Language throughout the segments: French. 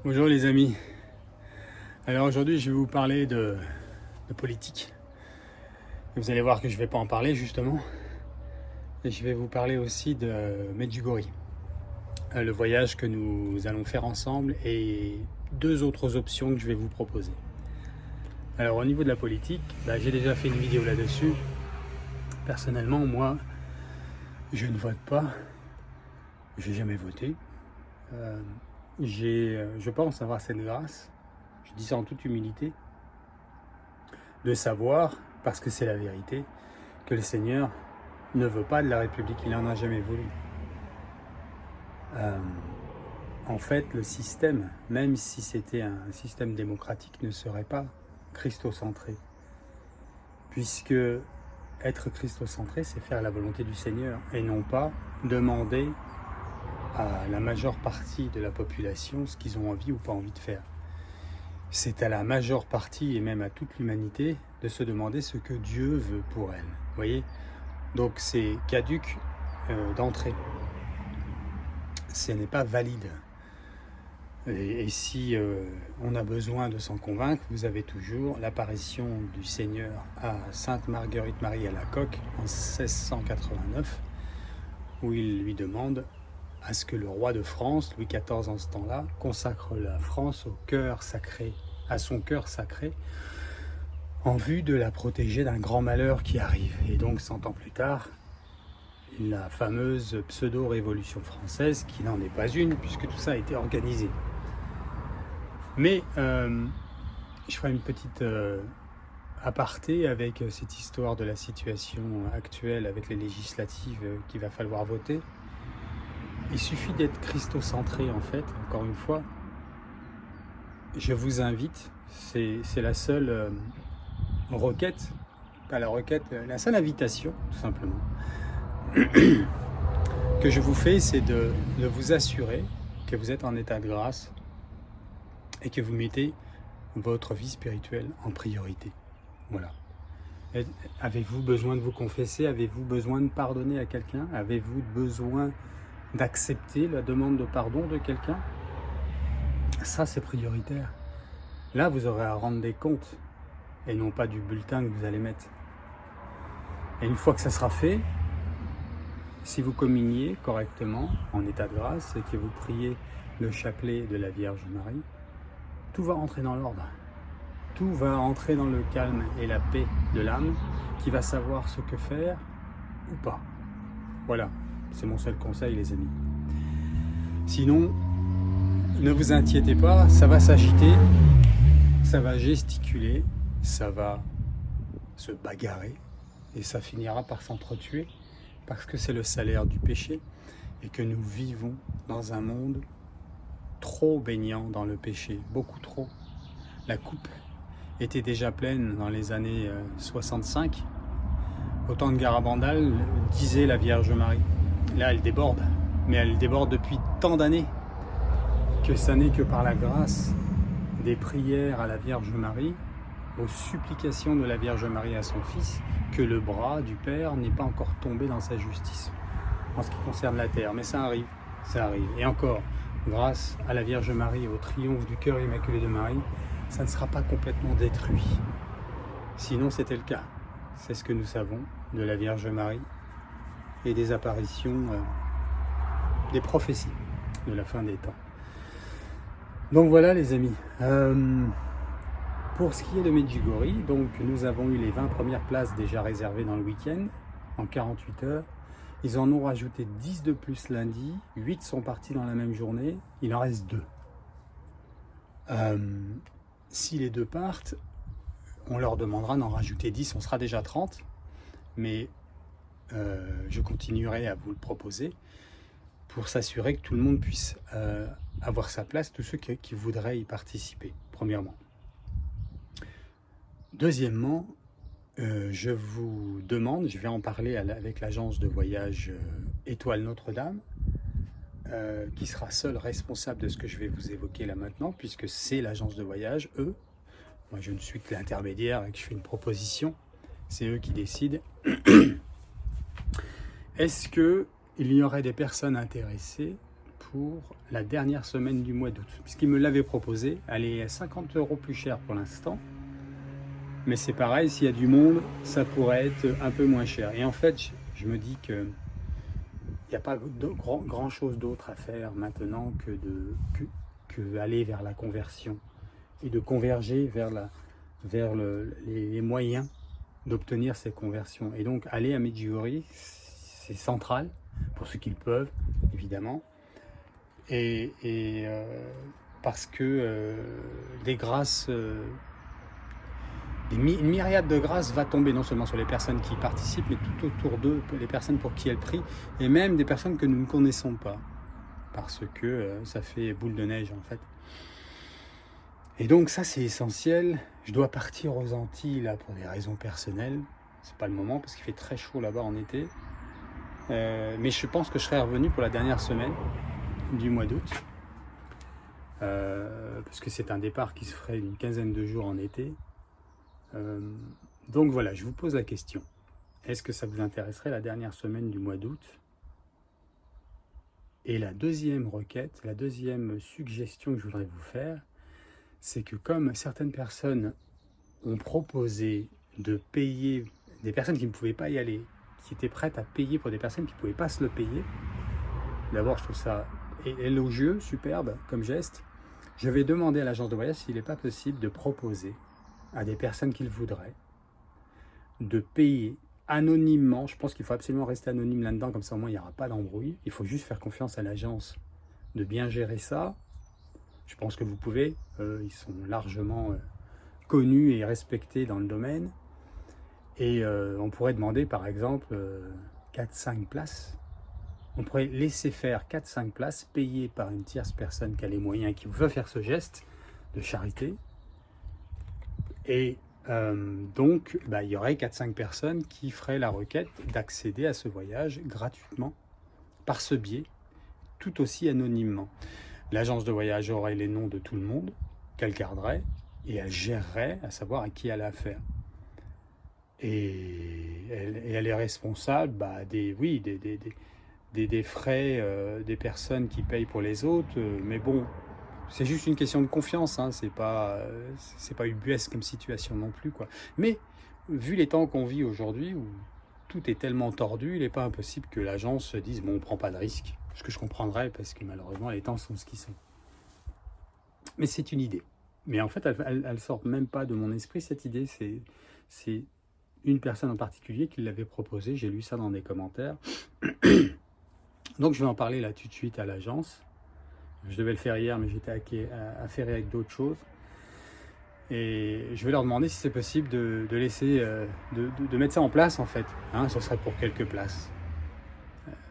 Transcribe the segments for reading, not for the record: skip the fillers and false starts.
Bonjour les amis. Alors aujourd'hui je vais vous parler de politique. Et vous allez voir que je ne vais pas en parler justement. Et je vais vous parler aussi de Medjugorje. Le voyage que nous allons faire ensemble et deux autres options que je vais vous proposer. Alors au niveau de la politique, j'ai déjà fait une vidéo là-dessus. Personnellement, moi, je ne vote pas. Je n'ai jamais voté. Je pense avoir cette grâce, je dis ça en toute humilité, de savoir, parce que c'est la vérité, que le Seigneur ne veut pas de la République, il n'en a jamais voulu. En fait, le système, même si c'était un système démocratique, ne serait pas christocentré. Puisque être christocentré, c'est faire la volonté du Seigneur et non pas demander à la majeure partie de la population ce qu'ils ont envie ou pas envie de faire. C'est à la majeure partie et même à toute l'humanité de se demander ce que Dieu veut pour elle. Vous voyez ? Donc c'est caduc d'entrée. Ce n'est pas valide. Et si on a besoin de s'en convaincre, vous avez toujours l'apparition du Seigneur à Sainte Marguerite Marie à la Coque en 1689, où il lui demande à ce que le roi de France, Louis XIV en ce temps-là, consacre la France au cœur sacré, à son cœur sacré, en vue de la protéger d'un grand malheur qui arrive. Et donc 100 ans plus tard, la fameuse pseudo-révolution française, qui n'en est pas une, puisque tout ça a été organisé. Mais je ferai une petite aparté avec cette histoire de la situation actuelle avec les législatives qu'il va falloir voter. Il suffit d'être christocentré en fait, encore une fois. Je vous invite, c'est la seule requête, pas la requête, la seule invitation tout simplement, que je vous fais, c'est de vous assurer que vous êtes en état de grâce et que vous mettez votre vie spirituelle en priorité. Voilà. Avez-vous besoin de vous confesser? Avez-vous besoin de pardonner à quelqu'un? Avez-vous besoin d'accepter la demande de pardon de quelqu'un? Ça, c'est prioritaire. Là, vous aurez à rendre des comptes et non pas du bulletin que vous allez mettre. Et une fois que ça sera fait, si vous communiez correctement, en état de grâce, et que vous priez le chapelet de la Vierge Marie, tout va entrer dans l'ordre. Tout va entrer dans le calme et la paix de l'âme qui va savoir ce que faire ou pas. Voilà, c'est mon seul conseil les amis. Sinon, ne vous inquiétez pas, ça va s'agiter, ça va gesticuler, ça va se bagarrer et ça finira par s'entretuer parce que c'est le salaire du péché et que nous vivons dans un monde trop baignant dans le péché, beaucoup trop. La coupe était déjà pleine dans les années 65. Au temps de Garabandal, disait la Vierge Marie. Là, elle déborde, mais elle déborde depuis tant d'années que ça n'est que par la grâce des prières à la Vierge Marie, aux supplications de la Vierge Marie à son Fils, que le bras du Père n'est pas encore tombé dans sa justice en ce qui concerne la terre. Mais ça arrive, ça arrive. Et encore, grâce à la Vierge Marie et au triomphe du cœur immaculé de Marie, ça ne sera pas complètement détruit. Sinon, c'était le cas. C'est ce que nous savons de la Vierge Marie et des apparitions, des prophéties de la fin des temps. Donc voilà les amis. Pour ce qui est de Medjugorje, donc nous avons eu les 20 premières places déjà réservées dans le week-end, en 48 heures. Ils en ont rajouté 10 de plus lundi, 8 sont partis dans la même journée, il en reste 2. Si les 2 partent, on leur demandera d'en rajouter 10, on sera déjà 30, mais je continuerai à vous le proposer pour s'assurer que tout le monde puisse avoir sa place, tous ceux qui voudraient y participer, premièrement. Deuxièmement, je vous demande, je vais en parler avec l'agence de voyage Étoile Notre-Dame, qui sera seule responsable de ce que je vais vous évoquer là maintenant, puisque c'est l'agence de voyage, eux. Moi, je ne suis que l'intermédiaire et que je fais une proposition. C'est eux qui décident. Est-ce qu'il y aurait des personnes intéressées pour la dernière semaine du mois d'août, puisqu'il me l'avait proposé. Elle est 50 € plus chère pour l'instant, mais c'est pareil, s'il y a du monde, ça pourrait être un peu moins cher. Et en fait, je me dis que il n'y a pas grand chose d'autre à faire maintenant que aller vers la conversion et de converger vers les moyens d'obtenir ces conversions. Et donc aller à Medjugorje, c'est central pour ceux qui le peuvent, évidemment. Et parce que des grâces, une myriade de grâces va tomber non seulement sur les personnes qui participent, mais tout autour d'eux, les personnes pour qui elles prient, et même des personnes que nous ne connaissons pas, parce que ça fait boule de neige en fait. Et donc ça c'est essentiel. Je dois partir aux Antilles là pour des raisons personnelles. C'est pas le moment parce qu'il fait très chaud là-bas en été. Mais je pense que je serai revenu pour la dernière semaine du mois d'août. Parce que c'est un départ qui se ferait une quinzaine de jours en été. Donc voilà, je vous pose la question. Est-ce que ça vous intéresserait la dernière semaine du mois d'août? Et la deuxième requête, la deuxième suggestion que je voudrais vous faire, c'est que comme certaines personnes ont proposé de payer, des personnes qui ne pouvaient pas y aller, qui étaient prêtes à payer pour des personnes qui ne pouvaient pas se le payer, d'abord je trouve ça élogieux, superbe comme geste. Je vais demander à l'agence de voyage s'il n'est pas possible de proposer à des personnes qui le voudraient de payer anonymement. Je pense qu'il faut absolument rester anonyme là-dedans, comme ça au moins il n'y aura pas d'embrouille. Il faut juste faire confiance à l'agence de bien gérer ça. Je pense que vous pouvez, ils sont largement connus et respectés dans le domaine. Et on pourrait demander par exemple 4-5 places. On pourrait laisser faire 4-5 places payées par une tierce personne qui a les moyens et qui veut faire ce geste de charité. Et donc, il y aurait 4-5 personnes qui feraient la requête d'accéder à ce voyage gratuitement, par ce biais, tout aussi anonymement. L'agence de voyage aurait les noms de tout le monde qu'elle garderait et elle gérerait, à savoir à qui elle a affaire. Et elle est responsable des frais des personnes qui payent pour les autres, mais bon, c'est juste une question de confiance, hein, c'est pas ubuesque comme situation non plus, quoi. Mais vu les temps qu'on vit aujourd'hui, où tout est tellement tordu, il n'est pas impossible que l'agence se dise bon, on prend pas de risque, ce que je comprendrais parce que malheureusement les temps sont ce qu'ils sont. Mais c'est une idée. Mais en fait, elle sort même pas de mon esprit, cette idée. C'est une personne en particulier qui l'avait proposée. J'ai lu ça dans des commentaires. Donc je vais en parler là tout de suite à l'agence. Je devais le faire hier, mais j'étais affairé avec d'autres choses. Et je vais leur demander si c'est possible de laisser, de mettre ça en place en fait. Hein, ce serait pour quelques places.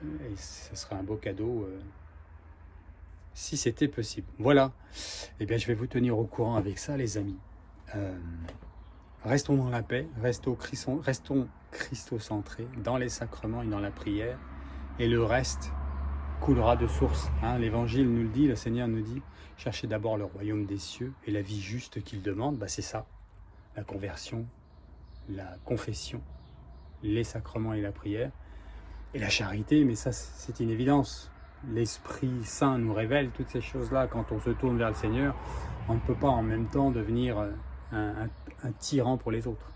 Et ce serait un beau cadeau si c'était possible. Voilà. Eh bien, je vais vous tenir au courant avec ça, les amis. Restons dans la paix, restons christocentrés dans les sacrements et dans la prière. Et le reste coulera de source. Hein. L'évangile nous le dit, le Seigneur nous dit, cherchez d'abord le royaume des cieux et la vie juste qu'il demande, c'est ça, la conversion, la confession, les sacrements et la prière, et la charité, mais ça c'est une évidence. L'Esprit Saint nous révèle toutes ces choses-là. Quand on se tourne vers le Seigneur, on ne peut pas en même temps devenir un tyran pour les autres.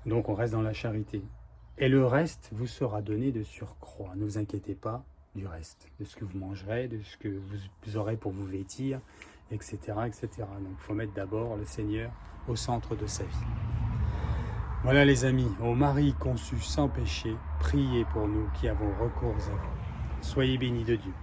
Donc on reste dans la charité. Et le reste vous sera donné de surcroît. Ne vous inquiétez pas du reste, de ce que vous mangerez, de ce que vous aurez pour vous vêtir, etc. etc. Donc il faut mettre d'abord le Seigneur au centre de sa vie. Voilà les amis, ô Marie conçue sans péché, priez pour nous qui avons recours à vous. Soyez bénis de Dieu.